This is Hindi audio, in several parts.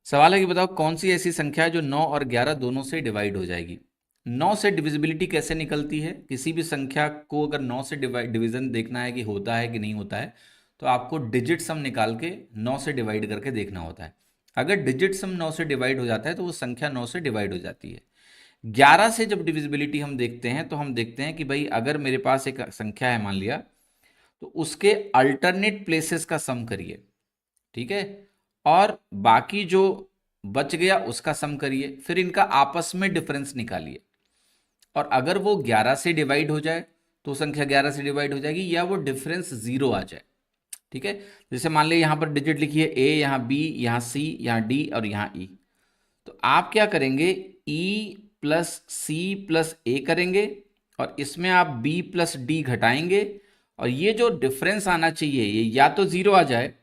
सवाल है कि बताओ कौन सी ऐसी संख्या है जो 9 और 11 दोनों से डिवाइड हो जाएगी। 9 से डिविजिबिलिटी कैसे निकलती है? किसी भी संख्या को अगर 9 से डिवीजन देखना है कि होता है कि नहीं होता है, तो आपको डिजिट सम निकाल के 9 से डिवाइड करके देखना होता है। अगर डिजिट सम 9 से डिवाइड हो जाता है तो वो संख्या 9 से डिवाइड हो जाती है। 11 से जब डिविजिबिलिटी हम देखते हैं तो हम देखते हैं कि भाई अगर मेरे पास एक संख्या है मान लिया, तो उसके अल्टरनेट प्लेसेस का सम करिए, ठीक है, और बाकी जो बच गया उसका सम करिए, फिर इनका आपस में डिफरेंस निकालिए। और अगर वो 11 से डिवाइड हो जाए तो संख्या 11 से डिवाइड हो जाएगी, या वो डिफरेंस जीरो आ जाए, ठीक है। जैसे मान लीजिए यहां पर डिजिट लिखिए ए, यहाँ बी, यहाँ सी, यहाँ डी और यहाँ ई। तो आप क्या करेंगे, ई प्लस सी प्लस ए करेंगे, और इसमें आप बी प्लस डी घटाएंगे, और ये जो डिफरेंस आना चाहिए ये या तो जीरो आ जाए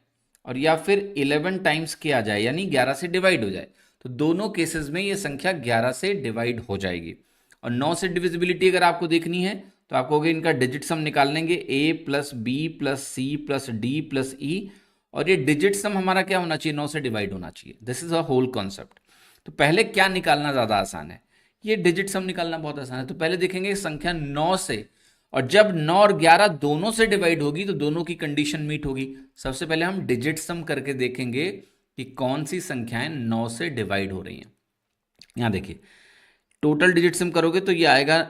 और या फिर 11 टाइम्स के आ जाए, यानी 11 से डिवाइड हो जाए। तो दोनों केसेस में ये संख्या 11 से डिवाइड हो जाएगी। और 9 से डिविजिबिलिटी अगर आपको देखनी है तो आप कहोगे इनका डिजिट सम निकाल लेंगे, a plus b plus c plus d plus e, और ये डिजिट सम हमारा क्या होना चाहिए, 9 से डिवाइड होना चाहिए। This is a whole concept. तो पहले क्या निकालना ज़्यादा आसान है, ये डिजिट सम निकालना बहुत आसान है। तो पहले देखेंगे संख्या 9 से, और जब 9 और 11 दोनों से डिवाइड होगी तो दोनों की कंडीशन मीट होगी। सबसे पहले हम डिजिट सम करके देखेंगे कि कौन सी संख्याएं 9 से डिवाइड हो रही हैं। यहां देखिए, टोटल डिजिट सम करोगे तो ये आएगा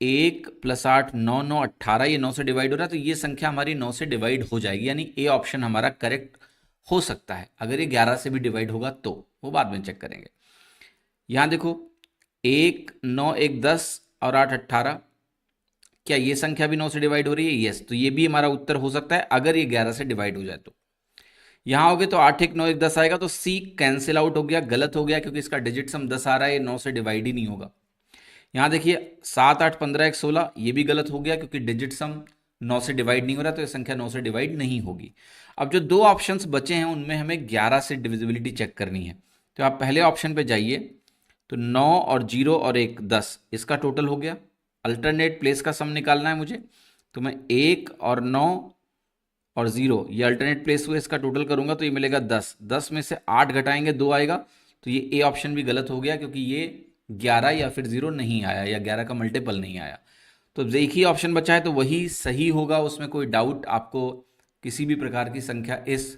1 प्लस 8 9 9 18, ये 9 से डिवाइड हो रहा है, तो ये संख्या हमारी 9 से डिवाइड हो जाएगी, यानी ए ऑप्शन हमारा करेक्ट हो सकता है। अगर ये 11 से भी डिवाइड होगा तो वो बाद में चेक करेंगे। यहां देखो, 1 9 1 10 और 8 18, क्या ये संख्या भी 9 से डिवाइड हो रही है? यस, तो ये भी हमारा उत्तर हो सकता है अगर ये 11 से डिवाइड हो जाए तो। यहां हो गए तो 8 1 9 1 10 आएगा, तो सी कैंसिल आउट हो गया, गलत हो गया, क्योंकि इसका डिजिट सम 10 आ रहा है, ये 9 से डिवाइड ही नहीं होगा। यहां देखिए 7 8 15 1 16, ये भी गलत हो गया क्योंकि डिजिट सम 9 से डिवाइड नहीं हो रहा, तो ये संख्या 9 से डिवाइड नहीं होगी। अब जो दो ऑप्शंस बचे हैं उनमें हमें 11 से डिविजिबिलिटी चेक करनी है। तो आप पहले ऑप्शन पे जाइए, तो 9 और 0 और 1 10, इसका टोटल हो गया। अल्टरनेट प्लेस का सम निकालना है मुझे, तो मैं 1 और 9 और 0 ये अल्टरनेट प्लेस हुए, इसका टोटल करूंगा तो ये मिलेगा 10। 10 में से 8 घटाएंगे 2 आएगा, तो ये ए ऑप्शन भी गलत हो गया क्योंकि ये 11 या फिर 0 नहीं आया, या 11 का मल्टीपल नहीं आया। तो एक ही ऑप्शन बचा है तो वही सही होगा, उसमें कोई डाउट आपको किसी भी प्रकार की संख्या इस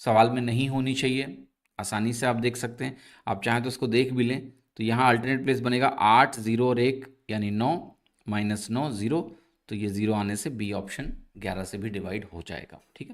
सवाल में नहीं होनी चाहिए। आसानी से आप देख सकते हैं, आप चाहें तो उसको देख भी लें। तो यहाँ अल्टरनेट प्लेस बनेगा 8 0 और 1 यानी 9, -9 0, तो ये 0 आने से बी ऑप्शन 11 से भी डिवाइड हो जाएगा, ठीक है।